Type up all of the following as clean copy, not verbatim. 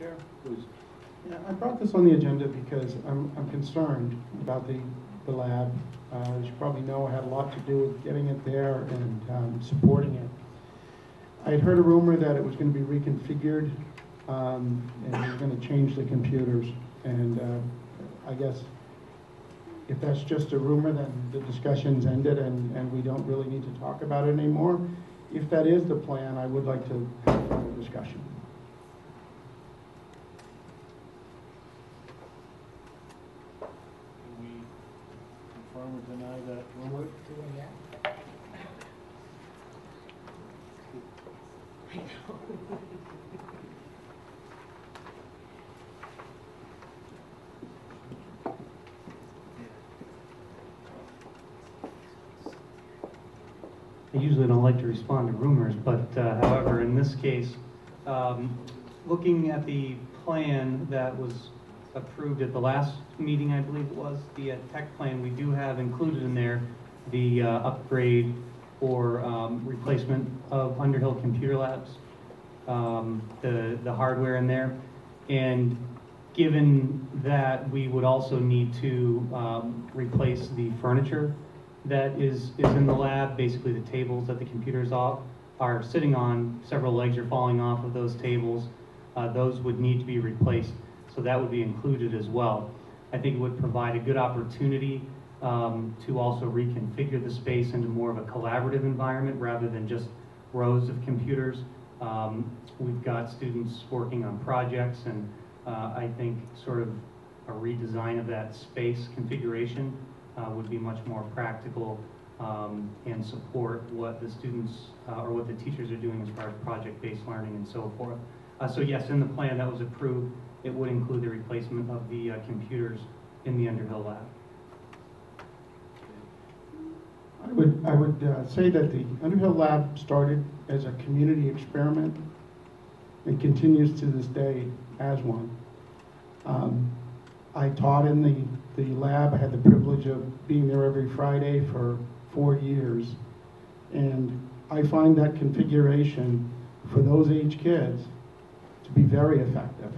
Chair, please. Yeah, I brought this on the agenda because I'm concerned about the lab. As you probably know, I had a lot to do with getting it there and supporting it. I had heard a rumor that it was going to be reconfigured and we were going to change the computers. And I guess if that's just a rumor, then the discussion's ended and we don't really need to talk about it anymore. If that is the plan, I would like to have further discussion. Can we confirm or deny that rumor? I usually don't like to respond to rumors, but however, in this case, looking at the plan that was approved at the last meeting, I believe it was, the tech plan, we do have included in there the upgrade or replacement of Underhill Computer Labs, the hardware in there. And given that we would also need to replace the furniture that is in the lab, basically the tables that the computers are sitting on, several legs are falling off of those tables. Those would need to be replaced, so that would be included as well. I think it would provide a good opportunity to also reconfigure the space into more of a collaborative environment rather than just rows of computers. We've got students working on projects, and I think sort of a redesign of that space configuration would be much more practical and support what the students or what the teachers are doing as far as project-based learning and so forth. So yes, in the plan that was approved, it would include the replacement of the computers in the Underhill Lab. I would say that the Underhill Lab started as a community experiment and continues to this day as one. I taught in the lab. I had the privilege of being there every Friday for 4 years. And I find that configuration for those age kids to be very effective.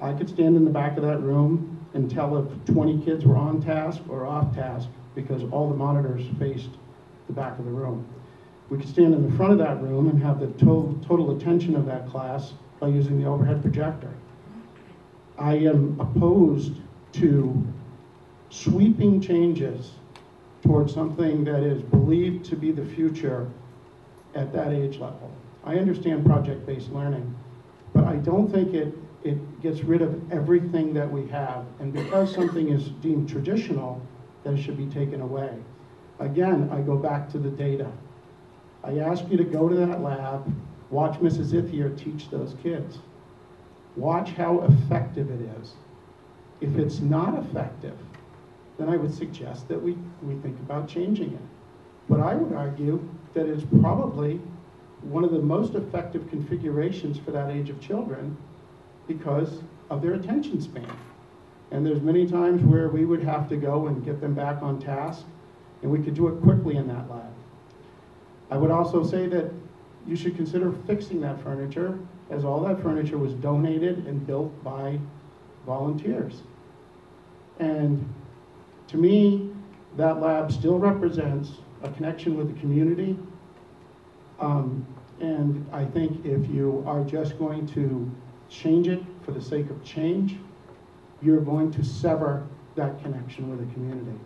I could stand in the back of that room and tell if 20 kids were on task or off task because all the monitors faced the back of the room. We could stand in the front of that room and have the total attention of that class by using the overhead projector. I am opposed to sweeping changes towards something that is believed to be the future at that age level. I understand project-based learning, but I don't think it gets rid of everything that we have. And because something is deemed traditional, that it should be taken away. Again, I go back to the data. I ask you to go to that lab, watch Mrs. Ithier teach those kids. Watch how effective it is. If it's not effective, then I would suggest that we think about changing it. But I would argue that it's probably one of the most effective configurations for that age of children because of their attention span. And there's many times where we would have to go and get them back on task, and we could do it quickly in that lab. I would also say that you should consider fixing that furniture, as all that furniture was donated and built by volunteers. And to me, that lab still represents a connection with the community. And I think if you are just going to change it for the sake of change, you're going to sever that connection with the community.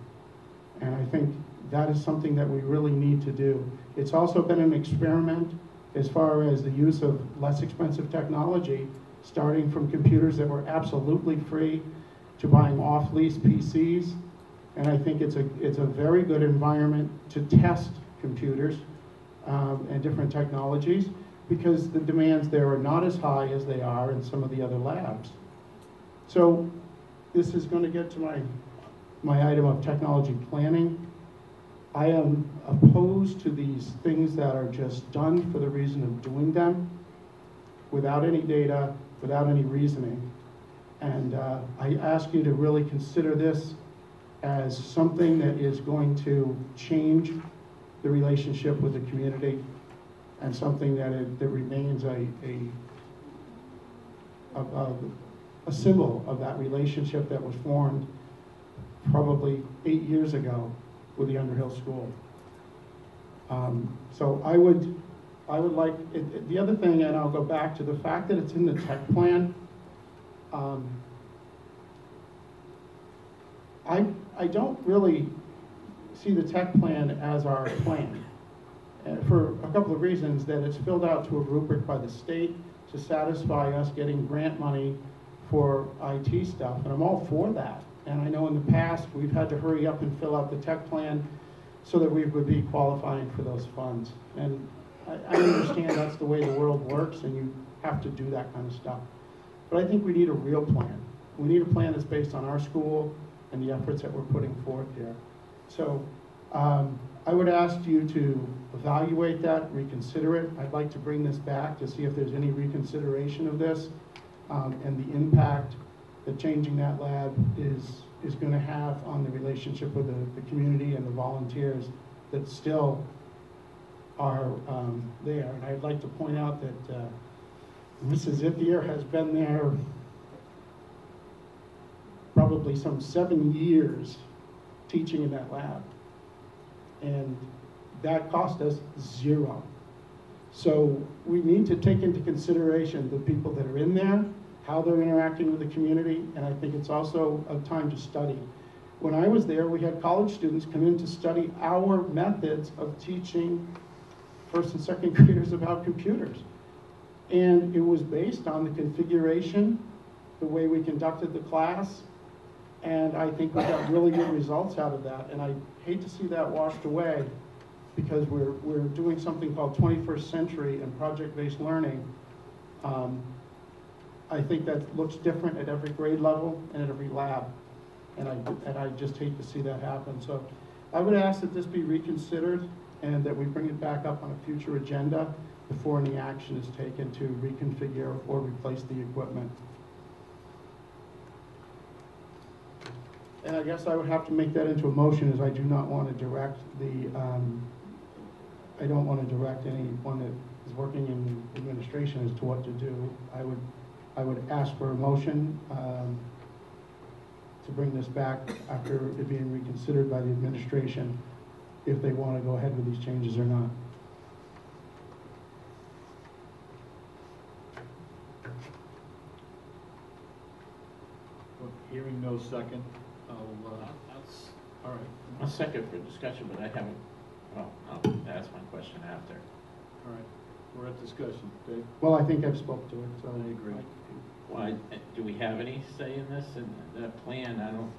And I think that is something that we really need to do. It's also been an experiment as far as the use of less expensive technology, starting from computers that were absolutely free to buying off-lease PCs. And I think it's a very good environment to test computers and different technologies because the demands there are not as high as they are in some of the other labs. So this is going to get to my item of technology planning. I am opposed to these things that are just done for the reason of doing them without any data, without any reasoning. And I ask you to really consider this as something that is going to change the relationship with the community and something that remains a symbol of that relationship that was formed probably 8 years ago with the Underhill School. So I would like, the other thing, and I'll go back to the fact that it's in the tech plan. I don't really see the tech plan as our plan for a couple of reasons, that it's filled out to a rubric by the state to satisfy us getting grant money for IT stuff, and I'm all for that. And I know in the past we've had to hurry up and fill out the tech plan so that we would be qualifying for those funds. And I understand that's the way the world works, and you have to do that kind of stuff. But I think we need a real plan. We need a plan that's based on our school and the efforts that we're putting forth here. So I would ask you to evaluate that, reconsider it. I'd like to bring this back to see if there's any reconsideration of this and the impact that changing that lab is going to have on the relationship with the community and the volunteers that still are there. And I'd like to point out that Mrs. Ithier has been there probably some 7 years teaching in that lab. And that cost us $0. So we need to take into consideration the people that are in there, how they're interacting with the community, and I think it's also a time to study. When I was there, we had college students come in to study our methods of teaching first and second graders about computers. And it was based on the configuration, the way we conducted the class, and I think we got really good results out of that. And I hate to see that washed away, because we're doing something called 21st century and project-based learning. I think that looks different at every grade level and at every lab, and I just hate to see that happen. So I would ask that this be reconsidered and that we bring it back up on a future agenda before any action is taken to reconfigure or replace the equipment. And I guess I would have to make that into a motion, as I do not want to direct I don't want to direct anyone that is working in administration as to what to do. I would ask for a motion to bring this back after it being reconsidered by the administration, if they want to go ahead with these changes or not. Well, hearing no second, all right. I'll second for discussion, but I haven't, well, I'll ask my question after. All right, we're at discussion, Dave. Well, I think I've spoke to it, so. I agree. Well, do we have any say in this? And that plan, I don't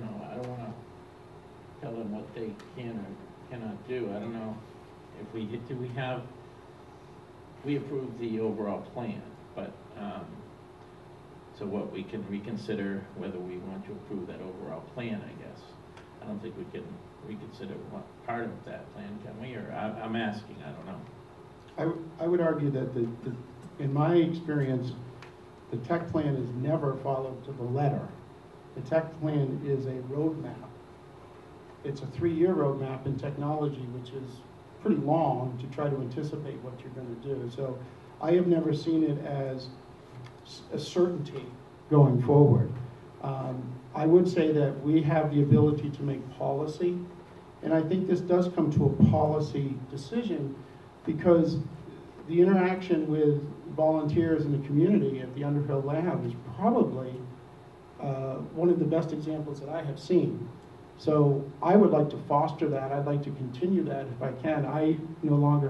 know. I don't want to tell them what they can or cannot do. I don't know if we approved the overall plan, but so what, we can reconsider whether we want to approve that overall plan, I guess. I don't think we can reconsider what part of that plan, can we? Or I'm asking, I don't know. I would argue that in my experience, the tech plan is never followed to the letter. The tech plan is a roadmap. It's a 3-year roadmap in technology, which is pretty long to try to anticipate what you're going to do. So I have never seen it as a certainty going forward. I would say that we have the ability to make policy, and I think this does come to a policy decision, because the interaction with volunteers in the community at the Underhill Lab is probably one of the best examples that I have seen. So I would like to foster that. I'd like to continue that if I can. I no longer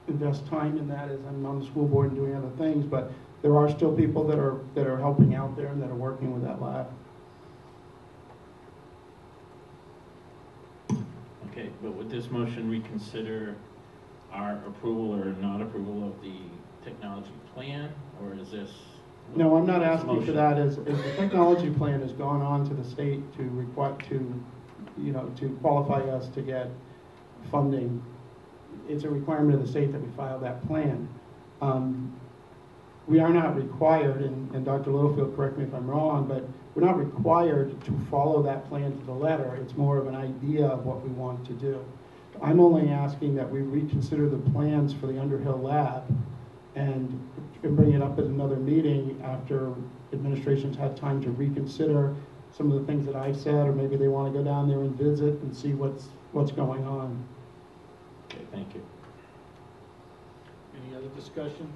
invest time in that, as I'm on the school board and doing other things, but there are still people that are helping out there and that are working with that lab. Okay, but would this motion reconsider our approval or not approval of the technology plan, or is this? No, I'm not asking for that. As the technology plan has gone on to the state to qualify us to get funding, it's a requirement of the state that we file that plan. We are not required, and Dr. Littlefield, correct me if I'm wrong, but we're not required to follow that plan to the letter. It's more of an idea of what we want to do. I'm only asking that we reconsider the plans for the Underhill Lab and and bring it up at another meeting after administration's had time to reconsider some of the things that I've said, or maybe they want to go down there and visit and see what's going on. Okay, thank you. Any other discussion?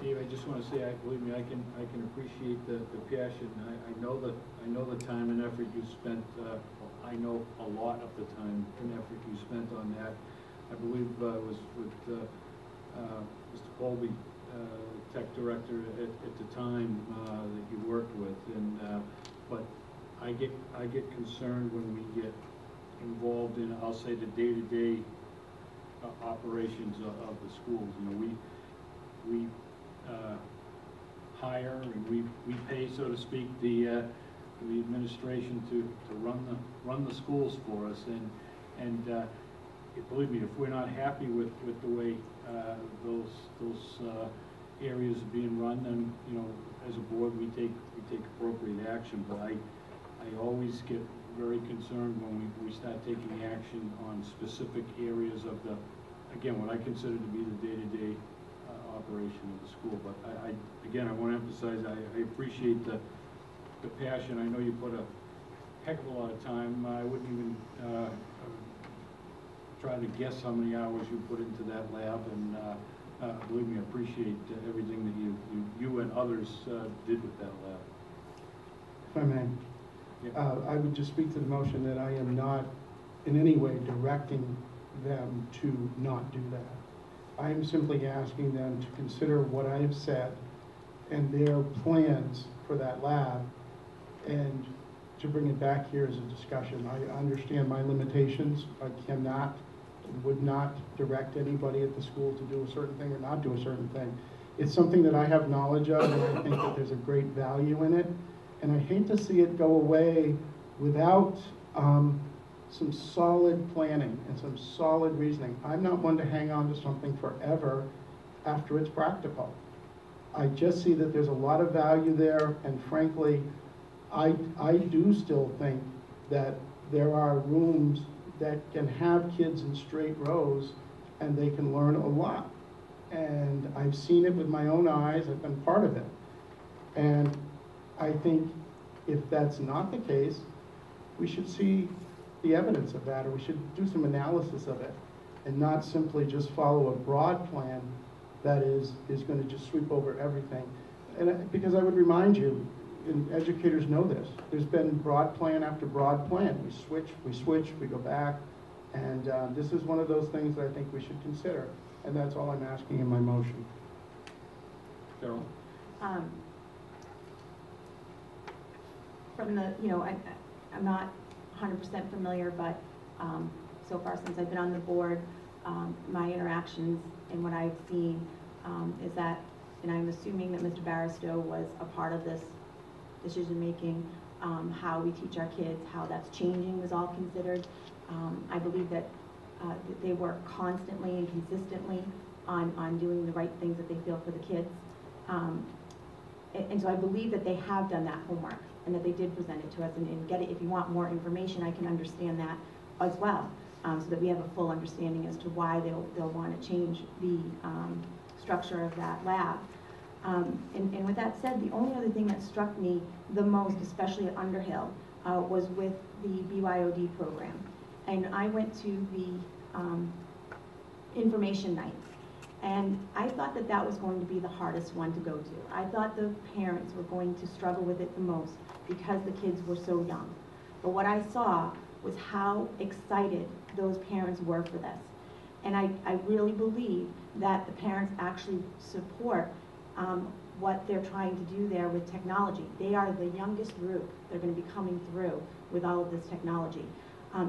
Dave, I just want to say, believe me, I can appreciate the passion. I know the time and effort you spent. I know a lot of the time and effort you spent on that. I believe it was with Mr. Colby, tech director at the time that you worked with, and but I get concerned when we get involved in, I'll say, the day-to-day operations of the schools. You know, we hire and we pay, so to speak, the administration to run the schools for us, and believe me, if we're not happy with the way those areas are being run, then, you know, as a board we take appropriate action. But I always get very concerned when we start taking action on specific areas of the, again, what I consider to be the day-to-day operation of the school. But again, I want to emphasize, I appreciate the passion. I know you put a heck of a lot of time. I wouldn't even try to guess how many hours you put into that lab, and believe me, I appreciate everything that you and others did with that lab. If I may. Yeah. I would just speak to the motion that I am not in any way directing them to not do that. I am simply asking them to consider what I have said and their plans for that lab, and to bring it back here as a discussion. I understand my limitations. I cannot and would not direct anybody at the school to do a certain thing or not do a certain thing. It's something that I have knowledge of, and I think that there's a great value in it. And I hate to see it go away without some solid planning and some solid reasoning. I'm not one to hang on to something forever after it's practical. I just see that there's a lot of value there, and frankly, I do still think that there are rooms that can have kids in straight rows and they can learn a lot. And I've seen it with my own eyes. I've been part of it. And I think if that's not the case, we should see the evidence of that, or we should do some analysis of it, and not simply just follow a broad plan that is going to just sweep over everything. And because I would remind you, and educators know this, there's been broad plan after broad plan. We switch, we go back, and this is one of those things that I think we should consider, and that's all I'm asking in my motion. Carol? From the, you know, I'm not 100% familiar, but so far since I've been on the board, my interactions and what I've seen is that, and I'm assuming that Mr. Barristow was a part of this decision-making, how we teach our kids, how that's changing was all considered. I believe that they work constantly and consistently on doing the right things that they feel for the kids. And so I believe that they have done that homework and that they did present it to us and get it. If you want more information, I can understand that as well, so that we have a full understanding as to why they'll want to change the structure of that lab. And with that said, the only other thing that struck me the most, especially at Underhill, was with the BYOD program. And I went to the information night, and I thought that that was going to be the hardest one to go to. I thought the parents were going to struggle with it the most because the kids were so young. But what I saw was how excited those parents were for this. And I really believe that the parents actually support what they're trying to do there with technology. They are the youngest group. They're going to be coming through with all of this technology.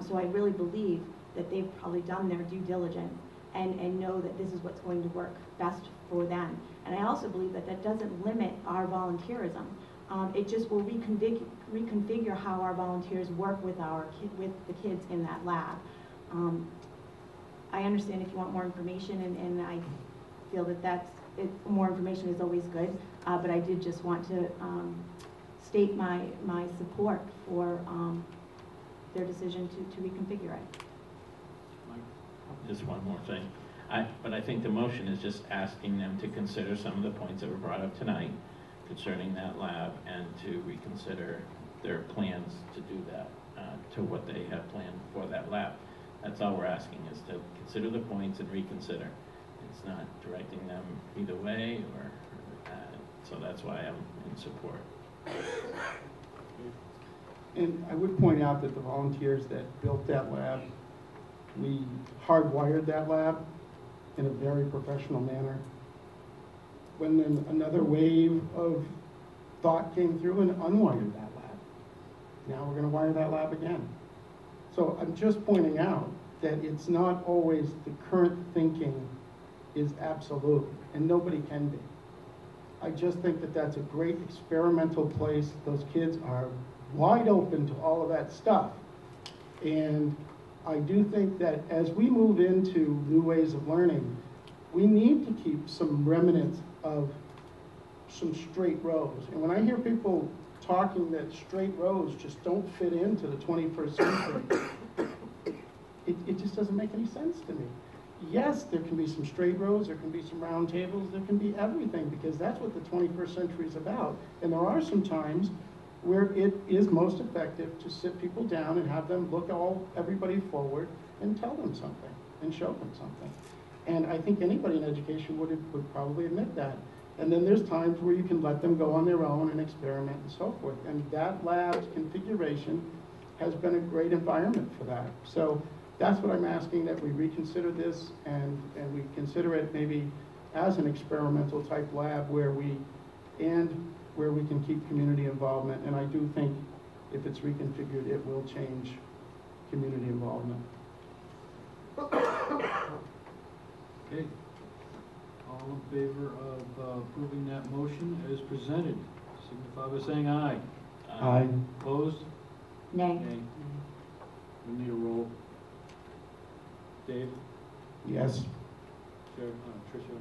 So I really believe that they've probably done their due diligence and know that this is what's going to work best for them. And I also believe that that doesn't limit our volunteerism. It just will reconfigure how our volunteers work with the kids in that lab. I understand if you want more information, and I feel that more information is always good, but I did just want to state my support for their decision to reconfigure it. Mike? Just one more thing. But I think the motion is just asking them to consider some of the points that were brought up tonight concerning that lab and to reconsider their plans to do that, to what they have planned for that lab. That's all we're asking, is to consider the points and reconsider. It's not directing them either way, so that's why I'm in support. And I would point out that the volunteers that built that lab, we hardwired that lab in a very professional manner. When then another wave of thought came through and unwired that lab. Now we're going to wire that lab again. So I'm just pointing out that it's not always the current thinking is absolute, and nobody can be. I just think that that's a great experimental place. Those kids are wide open to all of that stuff. And I do think that as we move into new ways of learning, we need to keep some remnants of some straight rows. And when I hear people talking that straight rows just don't fit into the 21st century, it just doesn't make any sense to me. Yes, there can be some straight rows, there can be some round tables, there can be everything, because that's what the 21st century is about. And there are some times where it is most effective to sit people down and have them look everybody forward and tell them something and show them something. And I think anybody in education would probably admit that. And then there's times where you can let them go on their own and experiment and so forth. And that lab's configuration has been a great environment for that. So that's what I'm asking, that we reconsider this and we consider it maybe as an experimental type lab where we can keep community involvement. And I do think if it's reconfigured, it will change community involvement. Okay. All in favor of approving that motion as presented, signify by saying aye. Aye. Opposed? Nay. Nay. We need a roll. Dave? Yes. Tricia?